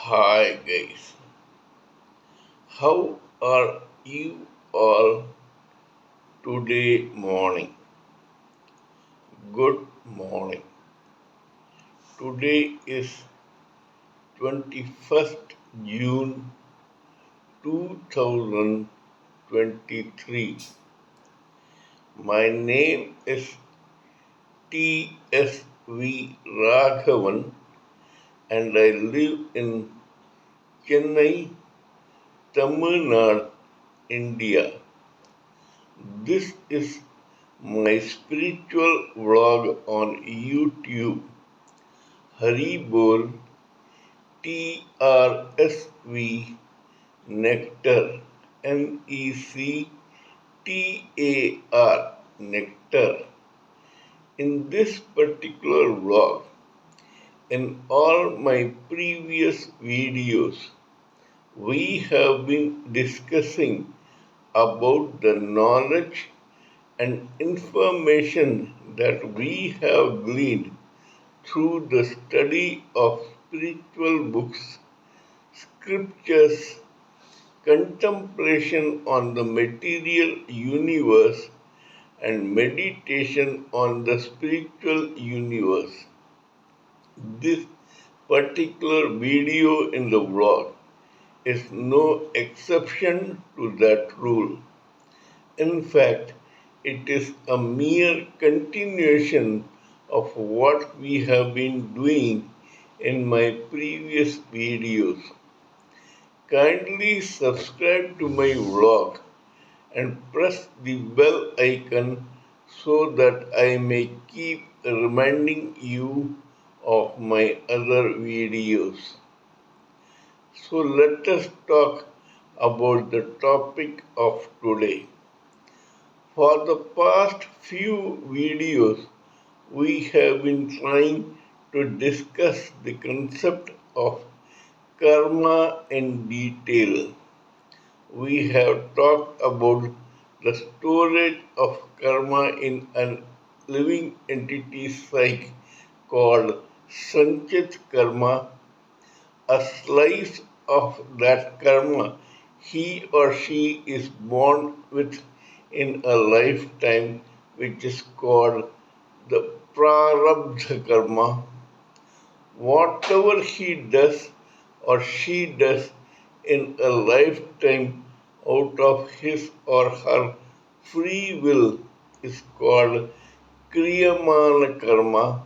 Hi guys, how are you all today morning? Good morning. Today is 21st June 2023. My name is TSV Raghavan and I live in Chennai, Tamil Nadu, India. This is my spiritual vlog on YouTube, hariboltrsvnectar, nectar, nectar. In this particular vlog, in all my previous videos, we have been discussing about the knowledge and information that we have gleaned through the study of spiritual books, scriptures, contemplation on the material universe, and meditation on the spiritual universe. This particular video in the vlog is no exception to that rule. In fact, it is a mere continuation of what we have been doing in my previous videos. Kindly subscribe to my vlog and press the bell icon so that I may keep reminding you of my other videos. So let us talk about the topic of today. For the past few videos, we have been trying to discuss the concept of karma in detail. We have talked about the storage of karma in a living entity psyche called Sanchit karma, a slice of that karma he or she is born with in a lifetime, which is called the prarabdha karma. Whatever he does or she does in a lifetime out of his or her free will is called kriyamana karma,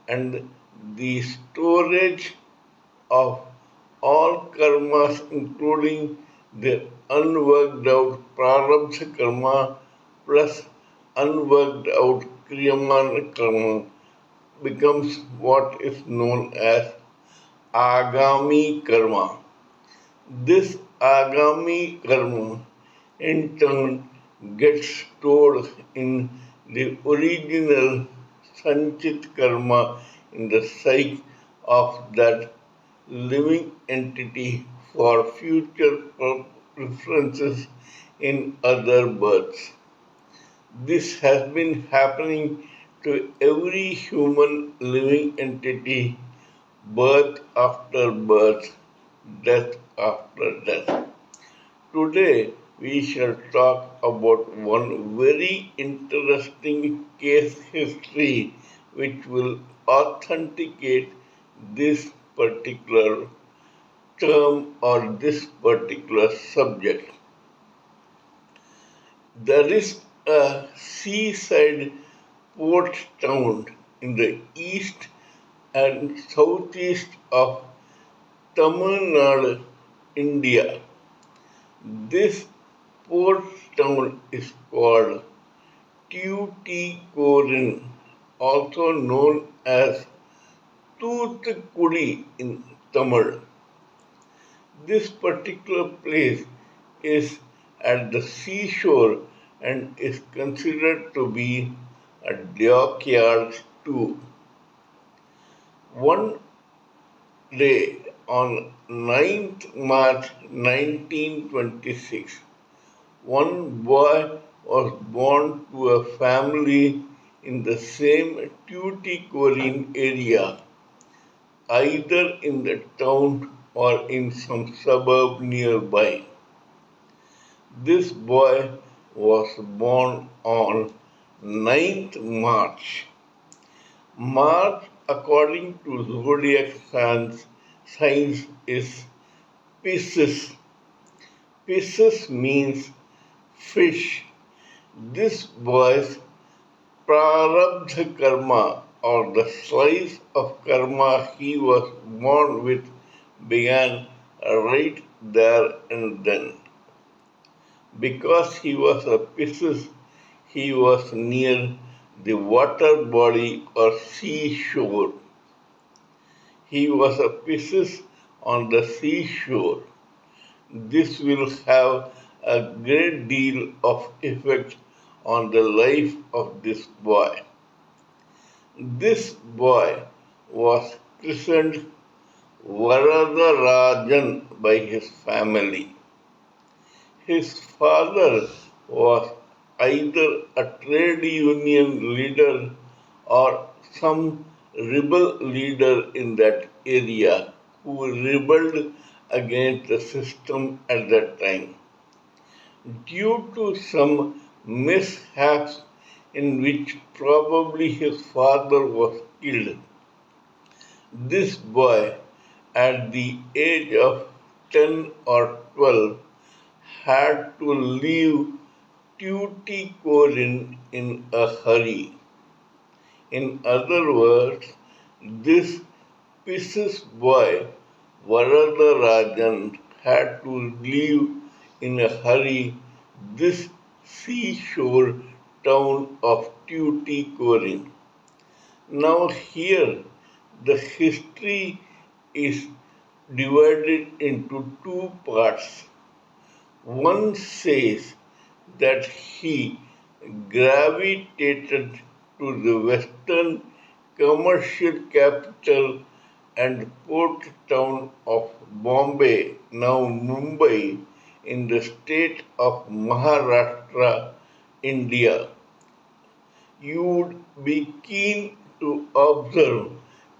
and the storage of all karmas, including the unworked out prarabdha karma plus unworked out kriyamana karma, becomes what is known as agami karma. This agami karma in turn gets stored in the original sanchit karma in the psyche of that living entity for future preferences in other births. This has been happening to every human living entity, birth after birth, death after death. Today, we shall talk about one very interesting case history which will authenticate this particular term or this particular subject. There is a seaside port town in the east and southeast of Tamil Nadu, India. This port town is called Tuticorin, also known as Toothukudi in Tamil. This particular place is at the seashore and is considered to be a dockyard too. One day on 9th March 1926, one boy was born to a family in the same Tuticorin area, either in the town or in some suburb nearby. This boy was born on 9th March. March, according to zodiac signs, is Pisces. Pisces means fish. This boy's prarabdha karma, or the slice of karma he was born with, began right there and then. Because he was a Pisces, he was near the water body or seashore. He was a Pisces on the seashore. This will have a great deal of effect on the life of this boy. This boy was christened Varadarajan by his family. His father was either a trade union leader or some rebel leader in that area who rebelled against the system at that time. Due to some mishaps in which probably his father was killed, this boy, at the age of 10 or 12, had to leave Tuticorin in a hurry. In other words, this Pisces boy, Varadarajan, had to leave in a hurry this seashore town of Tuticorin. Now, here the history is divided into two parts. One says that he gravitated to the western commercial capital and port town of Bombay, now Mumbai, in the state of Maharashtra, India. You would be keen to observe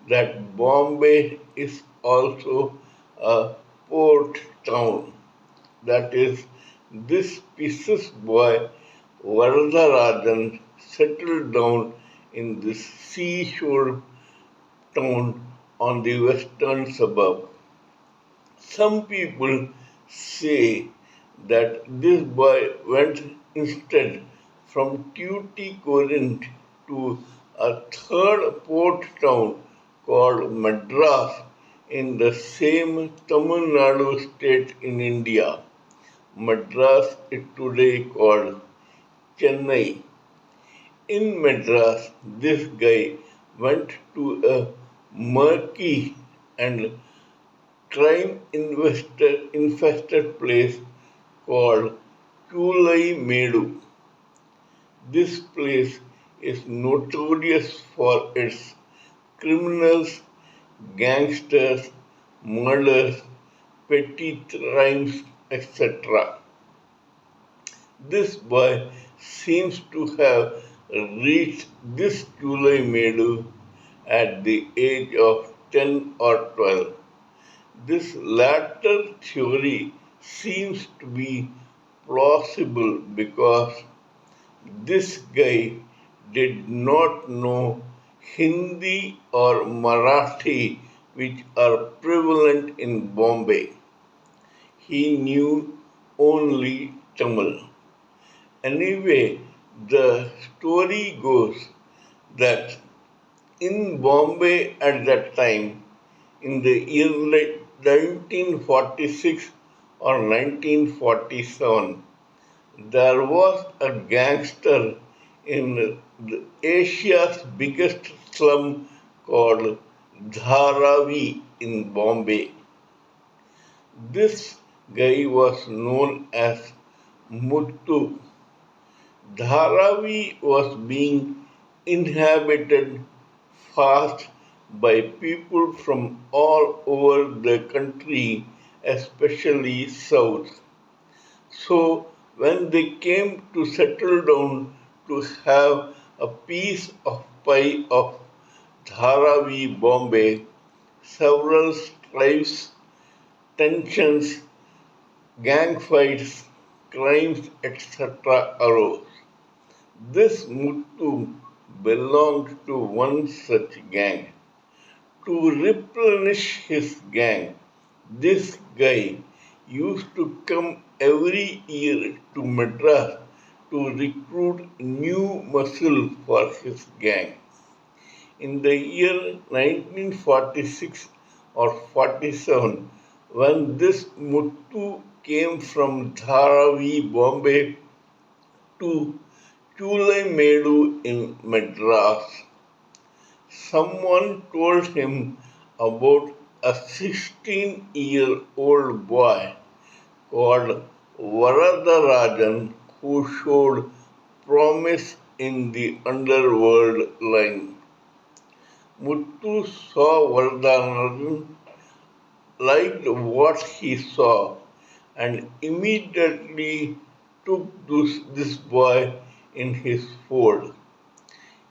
that Bombay is also a port town. That is, this Pisces boy, Varadarajan, settled down in this seashore town on the western suburb. Some people say that this boy went instead from Tuticorin to a third port town called Madras in the same Tamil Nadu state in India. Madras is today called Chennai. In Madras, this guy went to a murky and crime infested place called Kulai Medu. This place is notorious for its criminals, gangsters, murders, petty crimes, etc. This boy seems to have reached this July Medu at the age of 10 or 12. This latter theory seems to be plausible because this guy did not know Hindi or Marathi, which are prevalent in Bombay. He knew only Tamil. Anyway, the story goes that in Bombay at that time, in the year 1946 or 1947, there was a gangster in Asia's biggest slum called Dharavi in Bombay. This guy was known as Muttu. Dharavi was being inhabited fast by people from all over the country, especially south. So when they came to settle down to have a piece of pie of Dharavi, Bombay, several tribes tensions, gang fights, crimes, etc. arose. This Muttu belonged to one such gang. To replenish his gang, this guy used to come every year to Madras to recruit new muscle for his gang. In the year 1946 or 47, when this Muttu came from Dharavi, Bombay to Chulaimedu in Madras, someone told him about a 16-year-old boy called Varadarajan who showed promise in the underworld line. Muttu saw Vardha, liked what he saw, and immediately took this boy in his fold.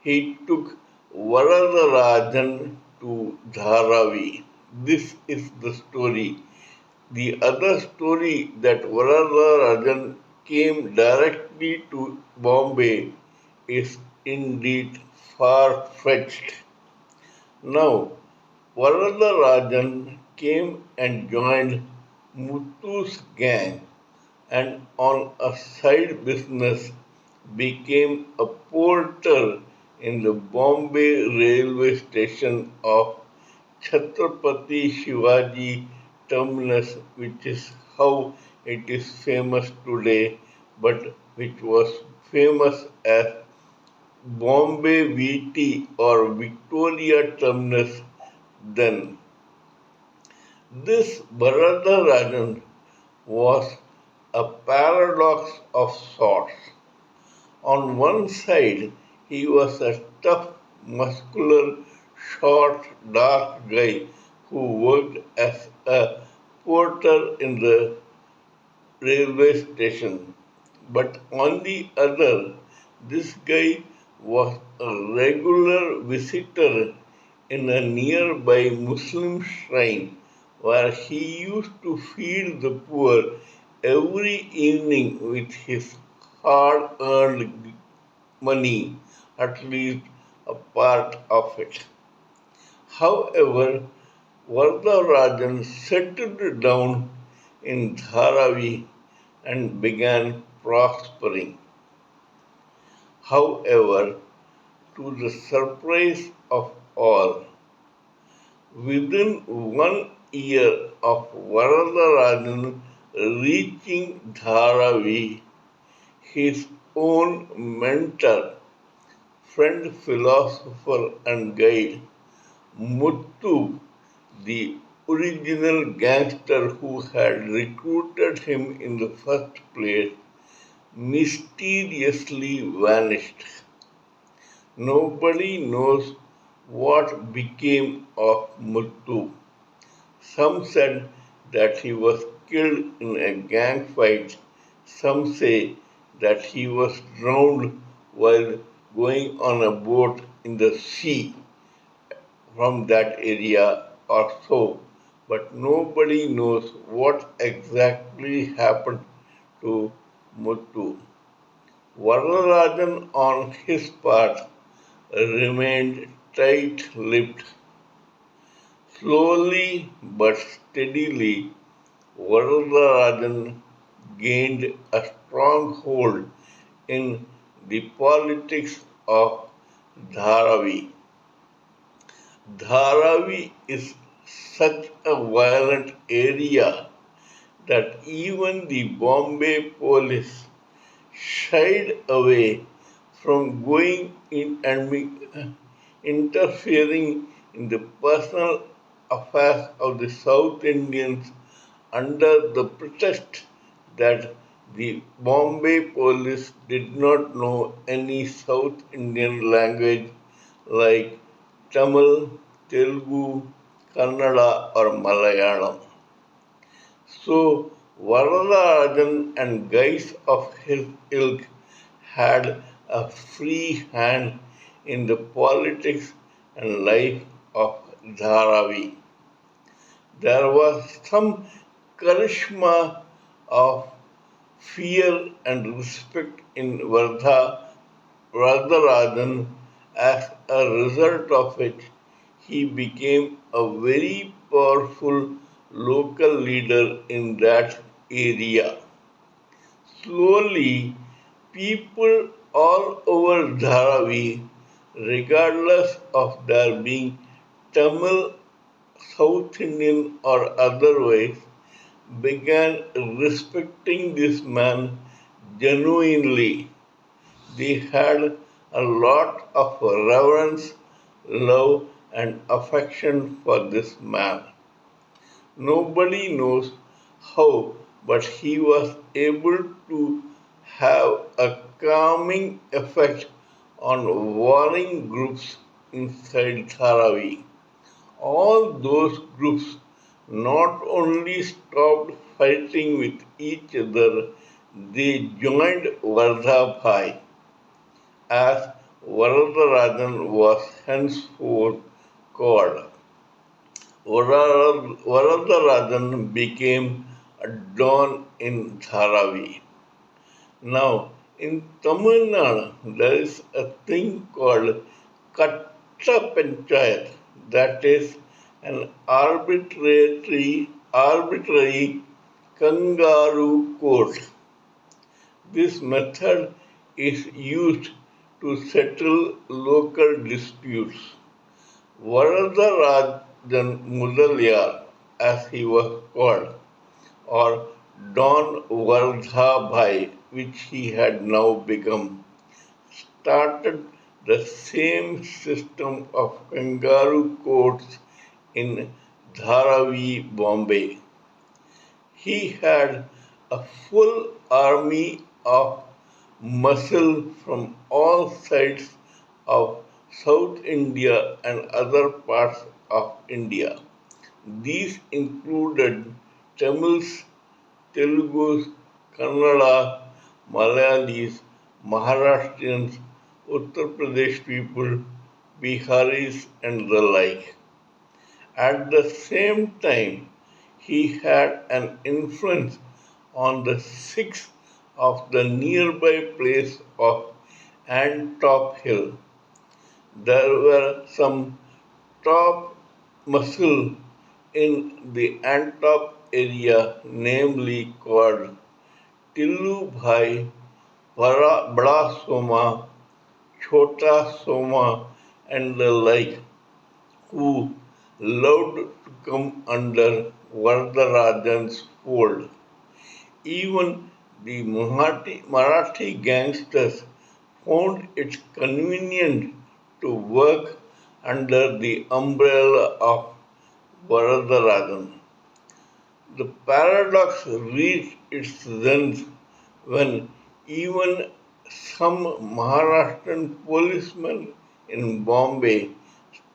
He took Varadarajan to Dharavi. This is the story. The other story that Varadarajan came directly to Bombay is indeed far-fetched. Now, Varadarajan came and joined Muthu's gang and on a side business became a porter in the Bombay railway station of Chhatrapati Shivaji terminus, which is how it is famous today, but which was famous as Bombay VT or Victoria terminus then. This Bharatarajan was a paradox of sorts. On one side, he was a tough, muscular, short, dark guy who worked as a porter in the railway station. But on the other, this guy was a regular visitor in a nearby Muslim shrine where he used to feed the poor every evening with his hard earned money, at least a part of it. However, Vardharajan settled down in Dharavi and began prospering. However, to the surprise of all, within 1 year of Varadarajan reaching Dharavi, his own mentor, friend, philosopher, and guide, Muttu, the original gangster who had recruited him in the first place, mysteriously vanished. Nobody knows what became of Muttu. Some said that he was killed in a gang fight. Some say that he was drowned while going on a boat in the sea from that area or so. But nobody knows what exactly happened to Muttu. Vararajan, on his part, remained tight lipped. Slowly but steadily, Varadarajan gained a strong hold in the politics of Dharavi. Dharavi is such a violent area that even the Bombay police shied away from going in and interfering in the personal affairs of the South Indians under the pretext that the Bombay police did not know any South Indian language like Tamil, Telugu, Kannada, or Malayalam. So Varadarajan and guys of his ilk had a free hand in the politics and life of Dharavi. There was some charisma of fear and respect in Vardharajan. As a result of it, he became a very powerful local leader in that area. Slowly, people all over Dharavi, regardless of their being Tamil, South Indian, or otherwise, began respecting this man genuinely. They had a lot of reverence, love, and affection for this man. Nobody knows how, but he was able to have a calming effect on warring groups inside Dharavi. All those groups not only stopped fighting with each other, they joined Vardha Bhai, as Varadarajan was henceforth called. Varadarajan became a don in Dharavi. Now, in Tamil Nadu, there is a thing called Katta Panchayat, that is an arbitrary kangaroo court. This method is used to settle local disputes. Varadarajan Mudaliar, as he was called, or Don Vardha Bhai, which he had now become, started the same system of kangaroo courts in Dharavi, Bombay. He had a full army of muscle from all sides of South India and other parts of India. These included Tamils, Telugus, Kannada, Malayalis, Maharashtrians, Uttar Pradesh people, Biharis, and the like. At the same time, he had an influence on the Sikhs of the nearby place of Antop Hill. There were some top muscle in the Antop area, namely called Tillu Bhai, Bada Soma, Chota Soma, and the like, who loved to come under Vardarajan's fold. Even the Marathi gangsters found it convenient to work under the umbrella of Varadarajan. The paradox reached its zenith when even some Maharashtrian policemen in Bombay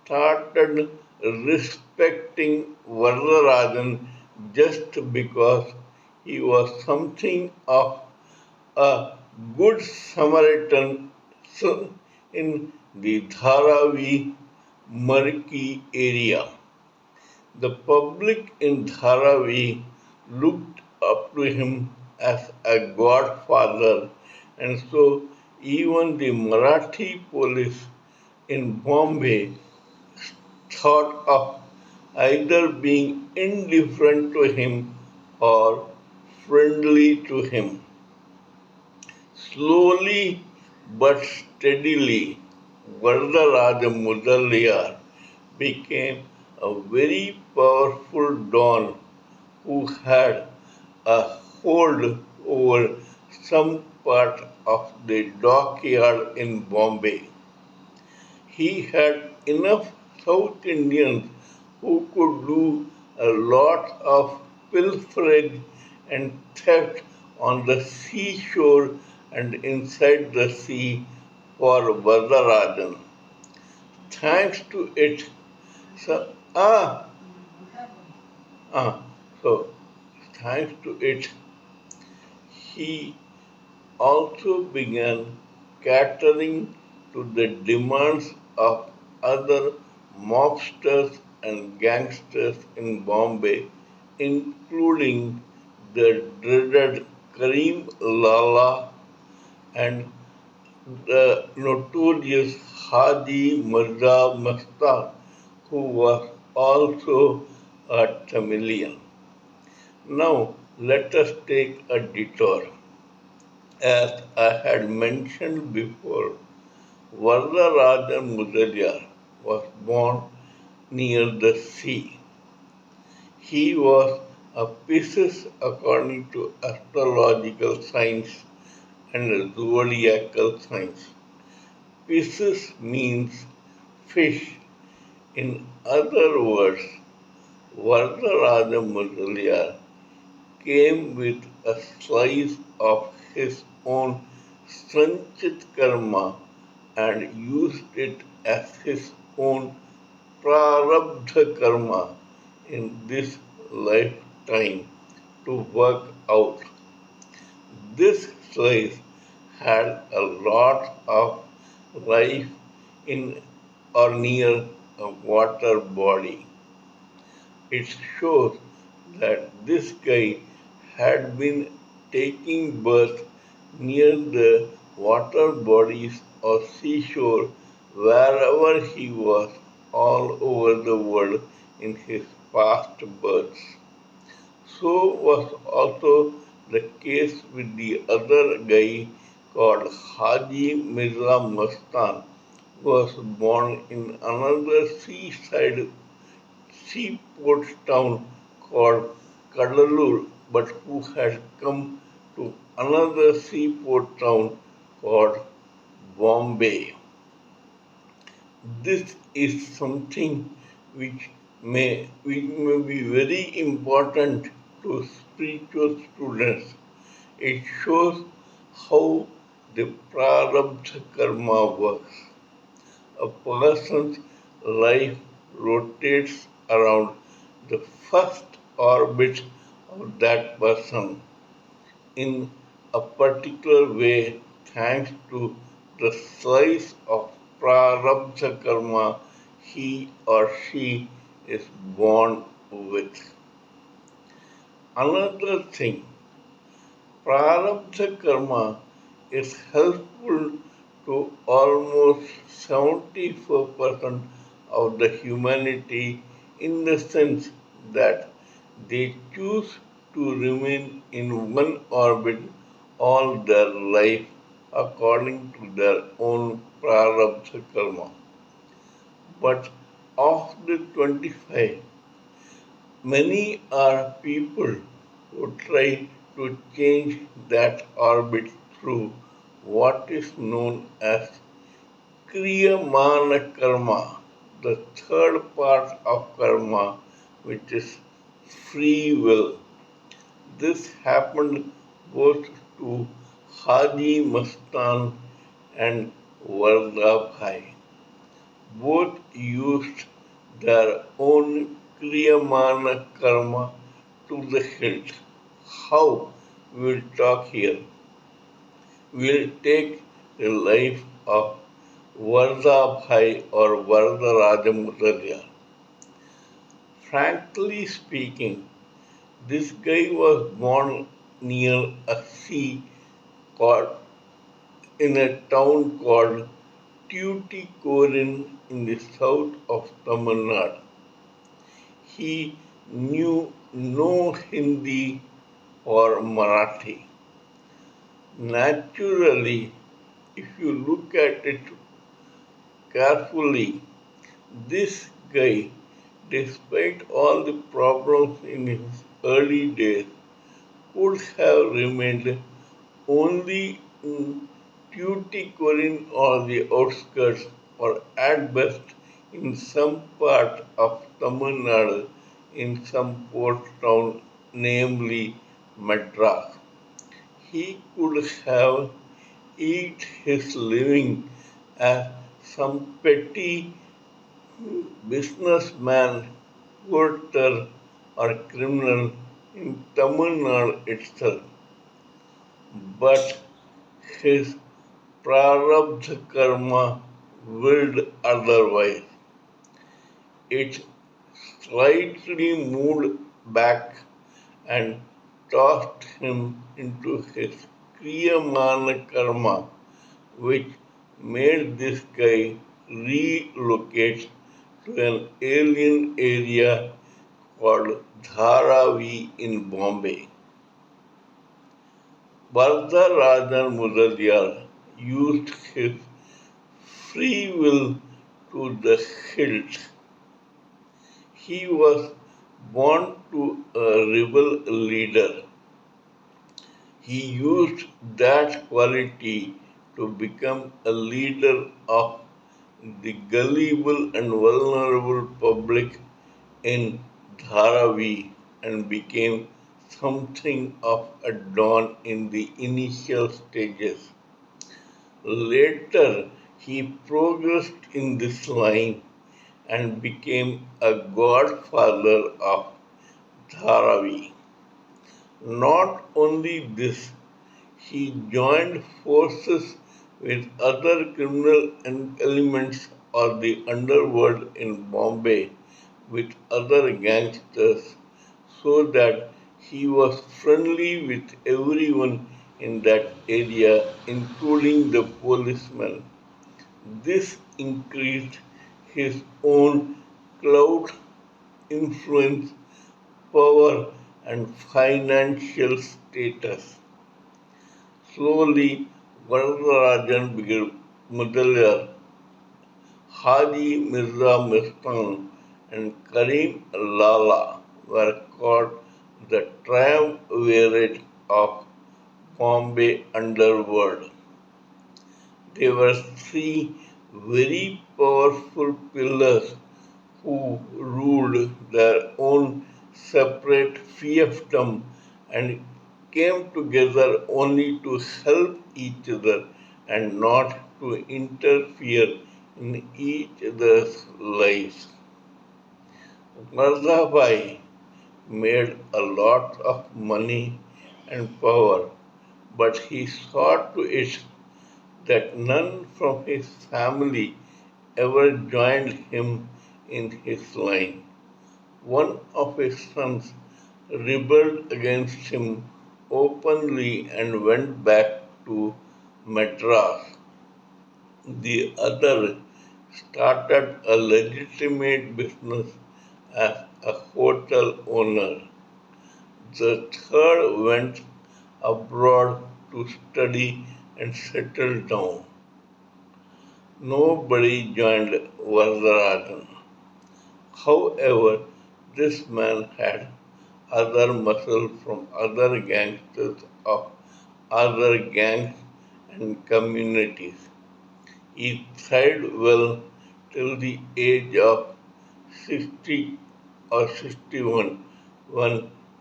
started respecting Varadarajan just because he was something of a good Samaritan in the Dharavi Marki area. The public in Dharavi looked up to him as a godfather, and so even the Marathi police in Bombay thought of either being indifferent to him or friendly to him. Slowly but steadily, Vardaraja Mudaliyar became a very powerful don who had a hold over some part of the dockyard in Bombay. He had enough South Indians who could do a lot of pilferage and theft on the seashore and inside the sea for Vardarajan. Thanks to it, so, ah, so thanks to it, he also began catering to the demands of other mobsters and gangsters in Bombay, including the dreaded Karim Lala and the notorious Haji Mirza Mastan, who was also a Tamilian. Now, let us take a detour. As I had mentioned before, Vardha Mudaliar was born near the sea. He was a Pisces according to astrological science and zodiacal science. Pisces means fish. In other words, Vardha Mudaliar came with a slice of his own Sanchit karma and used it as his own prarabdha karma in this lifetime to work out. This slice had a lot of life in or near a water body. It shows that this guy had been taking birth near the water bodies or seashore wherever he was all over the world in his past births. So was also the case with the other guy called Haji Mirza Mastan, who was born in another seaport town called Kadalur, but who had come to another seaport town called Bombay. This is something which may be very important to spiritual students. It shows how the prarabdha karma works. A person's life rotates around the first orbit of that person in a particular way thanks to the slice of prarabdha karma he or she is born with. Another thing, prarabdha karma is helpful to almost 74% of the humanity in the sense that they choose to remain in one orbit all their life according to their own prarabdha karma. But of the 25, many are people who try to change that orbit through what is known as Kriyamana karma, the third part of karma, which is free will. This happened both to Haji Mastan and Vardha Bhai. Both used their own Kriyamana karma to the hilt. How? We'll talk here. We'll take the life of Vardha Bhai or Vardha Mudaliar. Frankly speaking, this guy was born near a sea called, in a town called Tuticorin in the south of Tamil Nadu. He knew no Hindi or Marathi. Naturally, if you look at it carefully, this guy, despite all the problems in his early days, could have remained only in Tuticorin or the outskirts, or at best in some part of Tamil Nadu in some port town, namely Madras. He could have eat his living as some petty businessman, porter, or criminal in Tamil Nadu itself. But his prarabdha karma willed otherwise. It slightly moved back and tossed him into his Kriyamana karma, which made this guy relocate to an alien area called Dharavi in Bombay. Vardha Rajan Mudaliar used his free will to the hilt. He was born to a rebel leader. He used that quality to become a leader of the gullible and vulnerable public in Dharavi and became something of a don in the initial stages. Later, he progressed in this line and became a godfather of Dharavi. Not only this, he joined forces with other criminal elements of the underworld in Bombay with other gangsters so that he was friendly with everyone in that area, including the policemen. This increased his own clout, influence, power, and financial status. Slowly, Varadarajan became Mudaliar, Haji Mirza Mistan, and Karim Lala were called the triumvirate of Bombay underworld. They were three very powerful pillars who ruled their own separate fiefdom and came together only to help each other and not to interfere in each other's lives. Vardha made a lot of money and power, but he saw to it that none from his family ever joined him in his line. One of his sons rebelled against him openly and went back to Madras. The other started a legitimate business as a hotel owner. The third went abroad to study and settle down. Nobody joined Vardarajan. However, this man had other muscle from other gangsters of other gangs and communities. He thrived well till the age of 60 or 61 when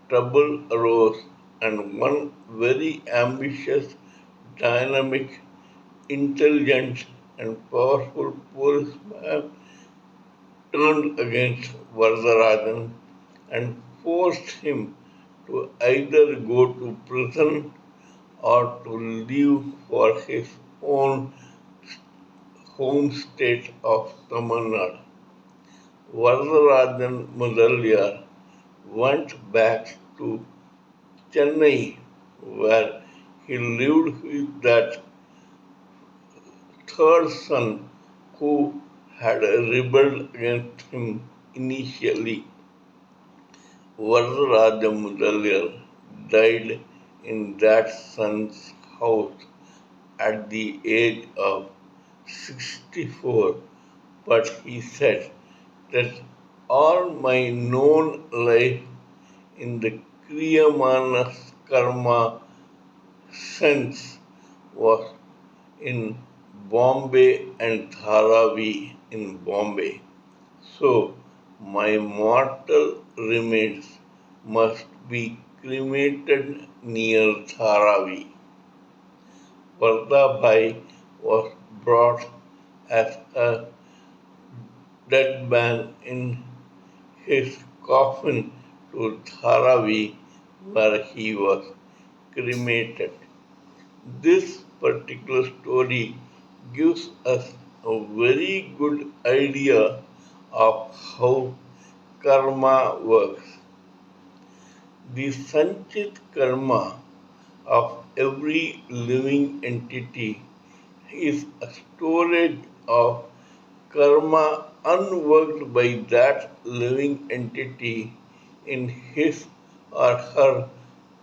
trouble arose and one very ambitious, dynamic, intelligent, and powerful policeman turned against Vardarajan and forced him to either go to prison or to leave for his own home state of Tamil Nadu. Vardarajan Mudaliar went back to Chennai where he lived with that third son who had rebelled against him initially. Vardaraja Mudaliar died in that son's house at the age of 64, but he said that all my known life in the Kriyamana karma sense was in Bombay and Dharavi in Bombay. So my mortal remains must be cremated near Dharavi. Vardha Bhai was brought as a dead man in his coffin to Dharavi where he was cremated. This particular story gives us a very good idea of how karma works. The Sanchit karma of every living entity is a storage of karma unworked by that living entity in his or her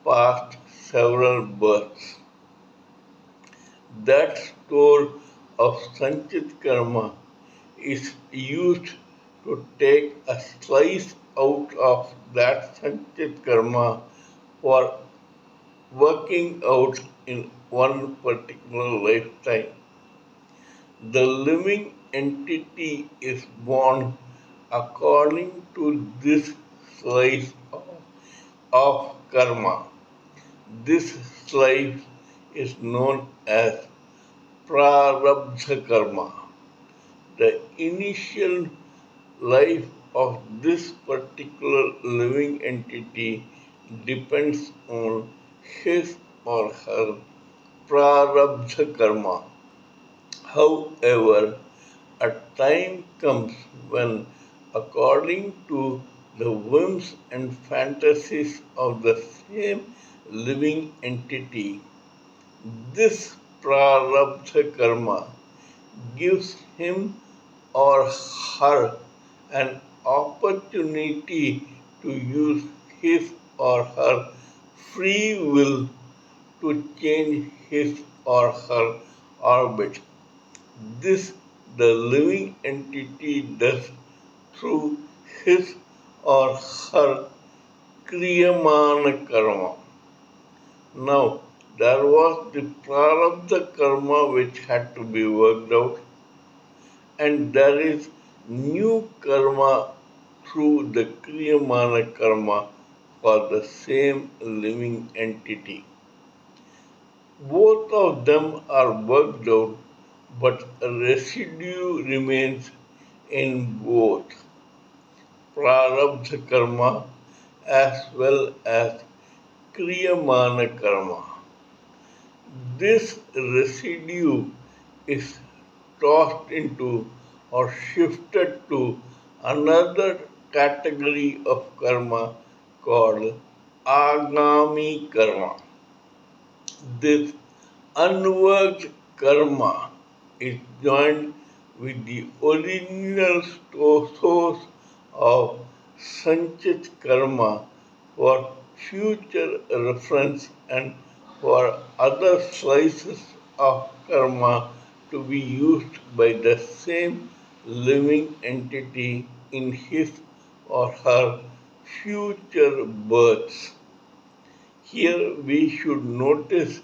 past several births. That store of Sanchit karma is used to take a slice out of that Sanchit karma for working out in one particular lifetime. The living entity is born according to this slice of karma. This slice is known as prarabdha karma. The initial life of this particular living entity depends on his or her prarabdha karma. However, a time comes when, according to the whims and fantasies of the same living entity, this prarabdha karma gives him or her an opportunity to use his or her free will to change his or her orbit. This the living entity does through his or her kriyamana karma. Now, there was the prarabdha karma which had to be worked out, and there is new karma through the kriyamana karma for the same living entity. Both of them are worked out, but a residue remains in both prarabdha karma as well as kriyamana karma. This residue is tossed into or shifted to another category of karma called agami karma. This unworked karma is joined with the original source of Sanchit karma for future reference and for other slices of karma to be used by the same living entity in his or her future births. Here we should notice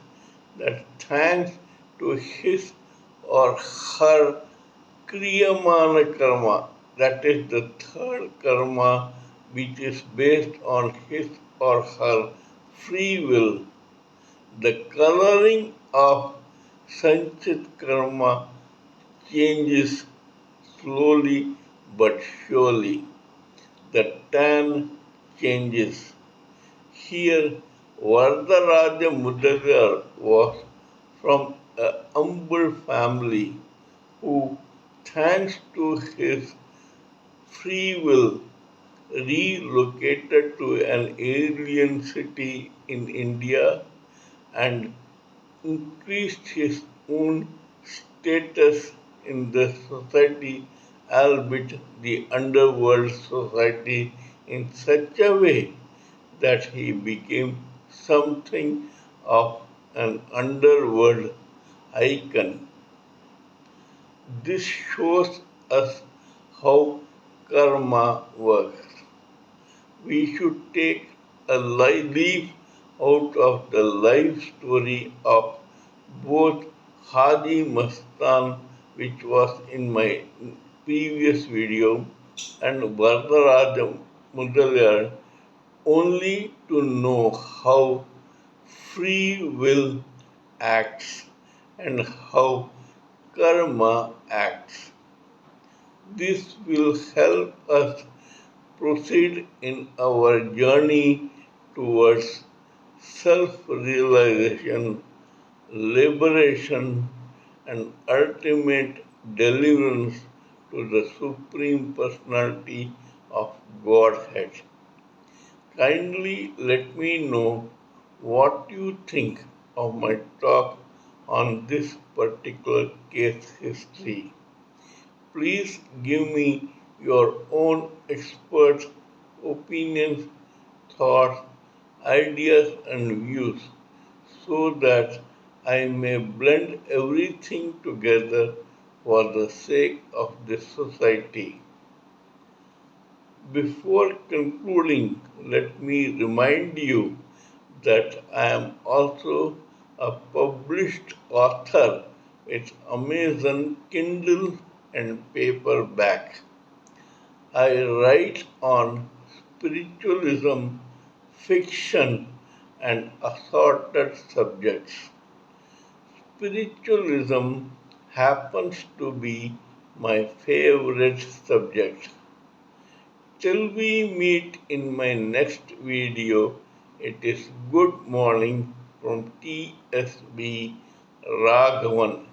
that thanks to his or her kriyamana karma, that is the third karma which is based on his or her free will, the coloring of Sanchit karma changes slowly but surely. The tan changes. Here, Vardha Mudaliar was from a humble family who, thanks to his free will, relocated to an alien city in India and increased his own status in the society, albeit the underworld society, in such a way that he became something of an underworld icon. This shows us how karma works. We should take a leaf out of the life story of both Hadi Mastan, which was in my previous video, and Vardha Mudaliar, only to know how free will acts and how karma acts. This will help us proceed in our journey towards self realization, liberation, and ultimate deliverance to the Supreme Personality of Godhead. Kindly let me know what you think of my talk on this particular case history. Please give me your own expert opinions, thoughts, ideas, and views so that I may blend everything together for the sake of this society. Before concluding, let me remind you that I am also a published author with Amazon Kindle and paperback. I write on spiritualism, fiction, and assorted subjects. Spiritualism happens to be my favorite subject. Till we meet in my next video, it is good morning from TSB Raghavan.